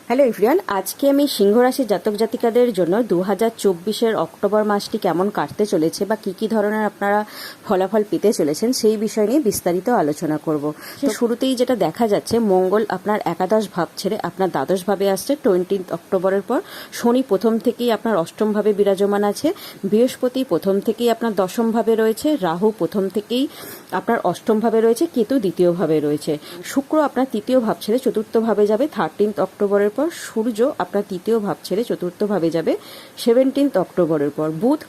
Hello everyone, আজকে আমি সিংহ রাশির জাতক জাতিকাদের জন্য 2024-এর অক্টোবর মাসটি কেমন কাটতে চলেছে বা কি কি ধরনের আপনারা ফলাফল পেতে চলেছেন সেই বিষয় নিয়ে বিস্তারিত আলোচনা করব। তো শুরুতেই যেটা দেখা যাচ্ছে, মঙ্গল আপনার একাদশ ভাব ছেড়ে আপনার দ্বাদশ ভাবে আসছে 20 অক্টোবরের পর। শনি প্রথম থেকেই আপনার অষ্টম ভাবে বিরাজমান আছে, বৃহস্পতি প্রথম থেকেই আপনার দশম ভাবে রয়েছে, রাহু প্রথম থেকেই আপনার অষ্টম ভাবে রয়েছে, কেতু দ্বিতীয় ভাবে রয়েছে, শুক্র আপনার তৃতীয় ভাব ছেড়ে চতুর্থ ভাবে যাবে 13 অক্টোবরের পর, সূর্য আপনার তৃতীয় ভাব ছেড়ে চতুর্থ ভাবে যাবে 17 অক্টোবরের পর, বুধ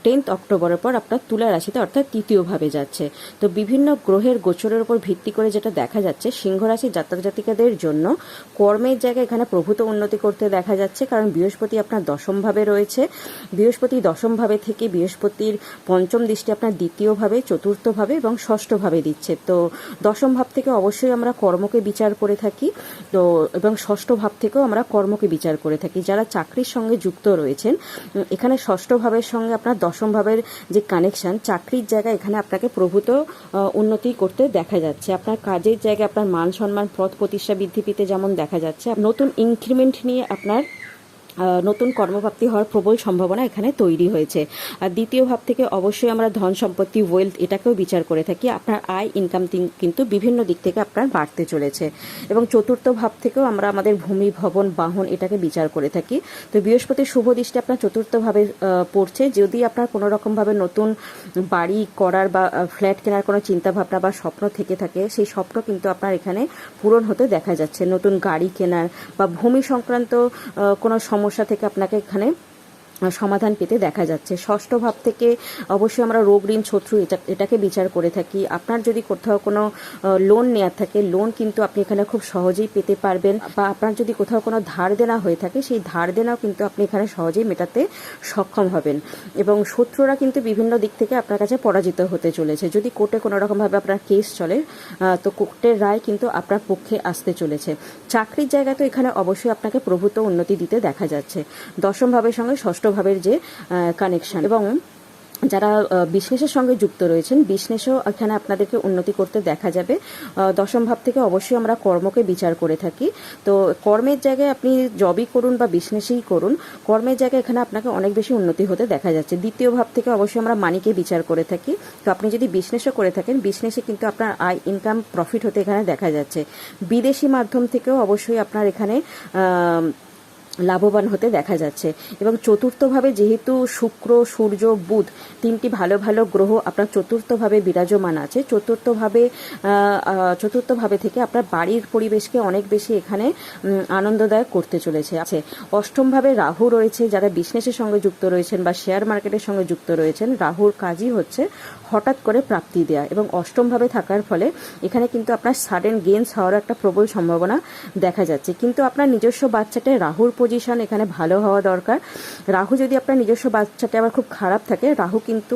10 অক্টোবরের পর আপনার তুলা রাশিতে অর্থাৎ তৃতীয় ভাবে যাচ্ছে। তো বিভিন্ন গ্রহের গোচরের উপর ভিত্তি করে যেটা দেখা যাচ্ছে, সিংহ রাশির জাতক জাতিকাদের জন্য কর্মের জায়গায় এখানে প্রভূত উন্নতি করতে দেখা যাচ্ছে, কারণ বৃহস্পতি আপনার দশম ভাবে রয়েছে। বৃহস্পতি দশম ভাবে থেকে বৃহস্পতির পঞ্চম দৃষ্টি আপনার দ্বিতীয় ভাবে, চতুর্থ ভাবে এবং ষষ্ঠ ভাবে দিচ্ছে। তো দশম ভাব থেকে অবশ্যই আমরা কর্মকে বিচার করে থাকি, তো এবং ষষ্ঠ ভাব থেকেও আমরা কর্মকে বিচার করে থাকি। যারা চাকরির সঙ্গে যুক্ত রয়েছেন, এখানে ষষ্ঠ ভাবের সঙ্গে আপনার দশম ভাবের যে কানেকশন, চাকরির জায়গায় এখানে আপনাকে প্রভূত উন্নতি করতে দেখা যাচ্ছে। আপনার কাজের জায়গায় আপনার মান সম্মান, পদ প্রতিষ্ঠা বৃদ্ধি পেতে যেমন দেখা যাচ্ছে, নতুন ইনক্রিমেন্ট নিয়ে আপনার নতুন কর্মপ্রাপ্তি হওয়ার প্রবল সম্ভাবনা এখানে তৈরি হয়েছে। আর দ্বিতীয় ভাব থেকে অবশ্যই আমরা ধন সম্পত্তি, ওয়েলথ এটাকেও বিচার করে থাকি। আপনার আয় ইনকাম কিন্তু বিভিন্ন দিক থেকে আপনার বাড়তে চলেছে। এবং চতুর্থ ভাব থেকেও আমরা আমাদের ভূমি, ভবন, বাহন এটাকে বিচার করে থাকি। তো বৃহস্পতির শুভ দৃষ্টি আপনার চতুর্থ ভাবে পড়ছে। যদি আপনার কোনো রকমভাবে নতুন বাড়ি করার বা ফ্ল্যাট কেনার কোনো চিন্তাভাবনা বা স্বপ্ন থেকে থাকে, সেই স্বপ্ন কিন্তু আপনার এখানে পূরণ হতে দেখা যাচ্ছে। নতুন গাড়ি কেনার বা ভূমি সংক্রান্ত কোনো সমস্যা থেকে আপনাকে এখানে সমাধান পেতে দেখা যাচ্ছে। ষষ্ঠ ভাব থেকে অবশ্যই আমরা রোগ, ঋণ, শত্রু এটাকে বিচার করে থাকি। আপনার যদি কোথাও কোনো লোন নেওয়ার থাকে, লোন কিন্তু আপনি এখানে খুব সহজেই পেতে পারবেন, বা আপনার যদি কোথাও কোনো ধার দেনা হয়ে থাকে, সেই ধার দেনাও কিন্তু আপনি এখানে সহজেই মেটাতে সক্ষম হবেন। এবং শত্রুরা কিন্তু বিভিন্ন দিক থেকে আপনার কাছে পরাজিত হতে চলেছে। যদি কোর্টে কোনো রকমভাবে আপনার কেস চলে, তো কোর্টের রায় কিন্তু আপনার পক্ষে আসতে চলেছে। চাকরির জায়গায় তো এখানে অবশ্যই আপনাকে প্রভূত উন্নতি দিতে দেখা যাচ্ছে। দশম ভাবের সঙ্গে ষষ্ঠ ভাবের যে কানেকশন, এবং যারা বিজনেসের সঙ্গে যুক্ত রয়েছেন, বিজনেসও এখানে আপনাদেরকে উন্নতি করতে দেখা যাবে। দশম ভাব থেকে অবশ্যই আমরা কর্মকে বিচার করে থাকি। তো কর্মের জায়গায় আপনি জবই করুন বা বিজনেসই করুন, কর্মের জায়গায় এখানে আপনাকে অনেক বেশি উন্নতি হতে দেখা যাচ্ছে। দ্বিতীয় ভাব থেকে অবশ্যই আমরা মানিকে বিচার করে থাকি। তো আপনি যদি বিজনেসও করে থাকেন, বিজনেসে কিন্তু আপনার আয়, ইনকাম, প্রফিট হতে এখানে দেখা যাচ্ছে। বিদেশি মাধ্যম থেকেও অবশ্যই আপনার এখানে লাভবান হতে দেখা যাচ্ছে। এবং চতুর্থভাবে যেহেতু শুক্র, সূর্য, বুধ তিনটি ভালো ভালো গ্রহ আপনার চতুর্থভাবে বিরাজমান আছে, চতুর্থভাবে থেকে আপনার বাড়ির পরিবেশকে অনেক বেশি এখানে আনন্দদায়ক করতে চলেছে। অষ্টমভাবে রাহু রয়েছে। যারা বিজনেসের সঙ্গে যুক্ত রয়েছেন বা শেয়ার মার্কেটের সঙ্গে যুক্ত রয়েছেন, রাহুর কাজই হচ্ছে হঠাৎ করে প্রাপ্তি দেয়া, এবং অষ্টমভাবে থাকার ফলে এখানে কিন্তু আপনার সাডেন গেইনস হওয়ার একটা প্রবল সম্ভাবনা দেখা যাচ্ছে। কিন্তু আপনার নিজস্ব বাচ্চাটে রাহুর পজিশন এখানে ভালো হওয়া দরকার। রাহু যদি আপনার নিজস্ব বাচ্চাতে আবার খুব খারাপ থাকে, রাহু কিন্তু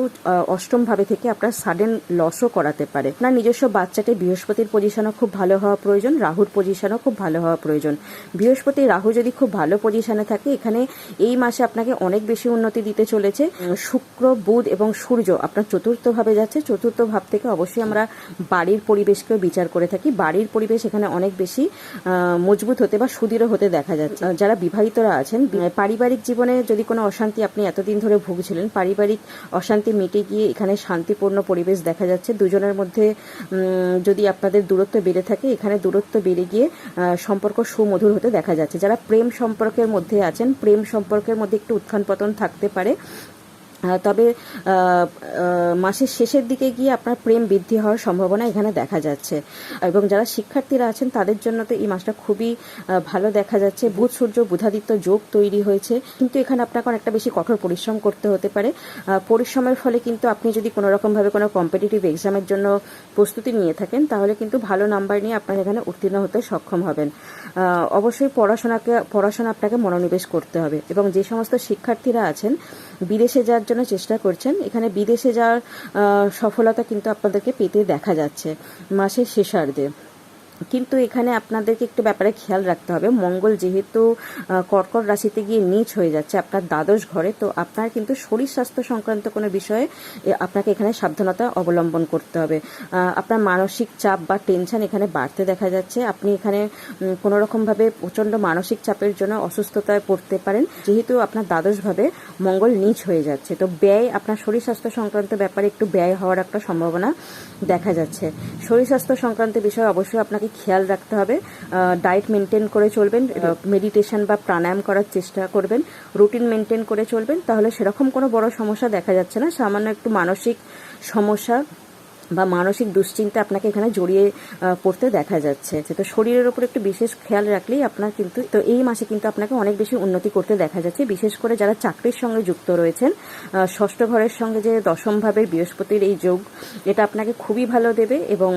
অষ্টম ভাবে থেকে আপনার সাডেন লসও করাতে পারে। আপনার নিজস্ব বাচ্চাটে বৃহস্পতির পজিশনও খুব ভালো হওয়া প্রয়োজন, রাহুর পজিশনও খুব ভালো হওয়া প্রয়োজন। বৃহস্পতি, রাহু যদি খুব ভালো পজিশনে থাকে, এখানে এই মাসে আপনাকে অনেক বেশি উন্নতি দিতে চলেছে। শুক্র, বুধ এবং সূর্য আপনার চতুর্থ ভাবে যাচ্ছে। চতুর্থ ভাব থেকে অবশ্যই আমরা বাড়ির পরিবেশকেও বিচার করে থাকি। বাড়ির পরিবেশ এখানে অনেক বেশি মজবুত হতে বা সুদৃঢ় হতে দেখা যাচ্ছে। যারা বিবাহিতরা আছেন, পারিবারিক জীবনে যদি কোনো অশান্তি আপনি এতদিন ধরে ভুগছিলেন, পারিবারিক অশান্তি মিটে গিয়ে এখানে শান্তিপূর্ণ পরিবেশ দেখা যাচ্ছে। দুজনের মধ্যে যদি আপনাদের দূরত্ব বেড়ে থাকে, এখানে দূরত্ব বেড়ে গিয়ে সম্পর্ক সুমধুর হতে দেখা যাচ্ছে। যারা প্রেম সম্পর্কের মধ্যে আছেন, প্রেম সম্পর্কের মধ্যে একটু উত্থান পতন থাকতে পারে, তবে মাসের শেষের দিকে গিয়ে আপনার প্রেম বৃদ্ধি হওয়ার সম্ভাবনা এখানে দেখা যাচ্ছে। এবং যারা শিক্ষার্থীরা আছেন, তাদের জন্য তো এই মাসটা খুবই ভালো দেখা যাচ্ছে। বুধ, সূর্য, বুধাদিত্য যোগ তৈরি হয়েছে, কিন্তু এখানে আপনাকে অনেকটা বেশি কঠোর পরিশ্রম করতে হতে পারে। পরিশ্রমের ফলে কিন্তু আপনি যদি কোনো রকমভাবে কোনো কম্পিটিটিভ এক্সামের জন্য প্রস্তুতি নিয়ে থাকেন, তাহলে কিন্তু ভালো নাম্বার নিয়ে আপনার এখানে উত্তীর্ণ হতে সক্ষম হবেন। অবশ্যই পড়াশোনা আপনাকে মনোনিবেশ করতে হবে। এবং যে সমস্ত শিক্ষার্থীরা আছেন বিদেশে যাওয়ার জন্য চেষ্টা করছেন, এখানে বিদেশে যাওয়ার সফলতা কিন্তু আপনাদেরকে পেতে দেখা যাচ্ছে মাসের শেষার্ধে। কিন্তু এখানে আপনাদেরকে একটু ব্যাপারে খেয়াল রাখতে হবে, মঙ্গল যেহেতু কর্কট রাশিতে গিয়ে নীচ হয়ে যাচ্ছে আপনার দ্বাদশ ঘরে, তো আপনার কিন্তু শরীর স্বাস্থ্য সংক্রান্ত কোনো বিষয়ে আপনাকে এখানে সাবধানতা অবলম্বন করতে হবে। আপনার মানসিক চাপ বা টেনশন এখানে বাড়তে দেখা যাচ্ছে। আপনি এখানে কোনো রকমভাবে প্রচণ্ড মানসিক চাপের জন্য অসুস্থতায় পড়তে পারেন, যেহেতু আপনার দ্বাদশভাবে মঙ্গল নীচ হয়ে যাচ্ছে। তো ব্যয়, আপনার শরীর স্বাস্থ্য সংক্রান্ত ব্যাপারে একটু ব্যয় হওয়ার একটা সম্ভাবনা দেখা যাচ্ছে। শরীর স্বাস্থ্য সংক্রান্ত বিষয়ে অবশ্যই আপনাকে খেয়াল রাখতে হবে। ডায়েট মেনটেন করে চলবেন, মেডিটেশন বা প্রাণায়াম করার চেষ্টা করবেন, রুটিন মেনটেন করে চলবেন, তাহলে সেরকম কোনো বড় সমস্যা দেখা যাচ্ছে না। সামান্য একটু মানসিক সমস্যা বা মানসিক দুশ্চিন্তা আপনাকে এখানে জড়িয়ে পড়তে দেখা যাচ্ছে। তো শরীরের ওপর একটু বিশেষ খেয়াল রাখলেই আপনার কিন্তু, তো এই মাসে কিন্তু আপনাকে অনেক বেশি উন্নতি করতে দেখা যাচ্ছে। বিশেষ করে যারা চাকরির সঙ্গে যুক্ত রয়েছেন, ষষ্ঠ ঘরের সঙ্গে যে দশম ভাবের বৃহস্পতির এই যোগ, এটা আপনাকে খুবই ভালো দেবে। এবং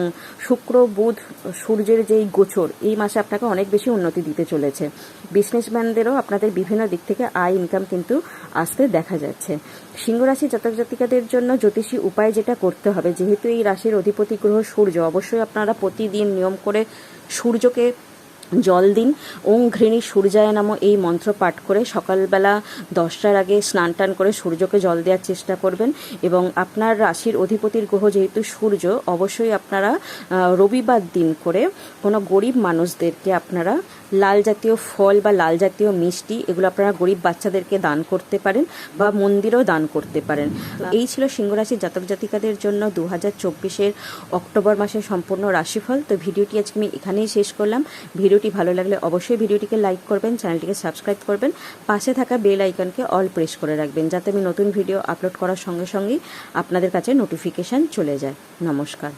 শুক্র বুধ সূর্যের যেই গোচর, এই মাসে আপনাকে অনেক বেশি উন্নতি দিতে চলেছে। বিজনেসম্যানদেরও আপনাদের বিভিন্ন দিক থেকে আয় ইনকাম কিন্তু আসতে দেখা যাচ্ছে। সিংহ রাশি জাতক জাতিকাদের জন্য জ্যোতিষী উপায় যেটা করতে হবে, যেহেতু এই রাশির অধিপতি গ্রহ সূর্য, অবশ্যই আপনারা প্রতিদিন নিয়ম করে সূর্যকে জল দিন। ওং ঘৃণী সূর্যায় নমঃ এই মন্ত্র পাঠ করে সকালবেলা 10টার আগে স্নান টান করে সূর্যকে জল দেওয়ার চেষ্টা করবেন। এবং আপনার রাশির অধিপতির গ্রহ যেহেতু সূর্য, অবশ্যই আপনারা রবিবার দিন করে কোনো গরিব মানুষদেরকে আপনারা লাল জাতীয় ফল বা লাল জাতীয় মিষ্টি, এগুলো আপনারা গরিব বাচ্চাদেরকে দান করতে পারেন বা মন্দিরেও দান করতে পারেন। এই ছিল সিংহ রাশির জাতক জাতিকাদের জন্য 2024-এর অক্টোবর মাসের সম্পূর্ণ রাশিফল। তো ভিডিওটি আজকে আমি এখানেই শেষ করলাম। ভিডিওটি ভালো লাগলে অবশ্যই ভিডিওটিকে লাইক করবেন, চ্যানেলটিকে সাবস্ক্রাইব করবেন, পাশে থাকা বেল আইকনকে অল প্রেস করে রাখবেন, যাতে আমি নতুন ভিডিও আপলোড করার সঙ্গে সঙ্গেই আপনাদের কাছে নোটিফিকেশান চলে যায়। নমস্কার।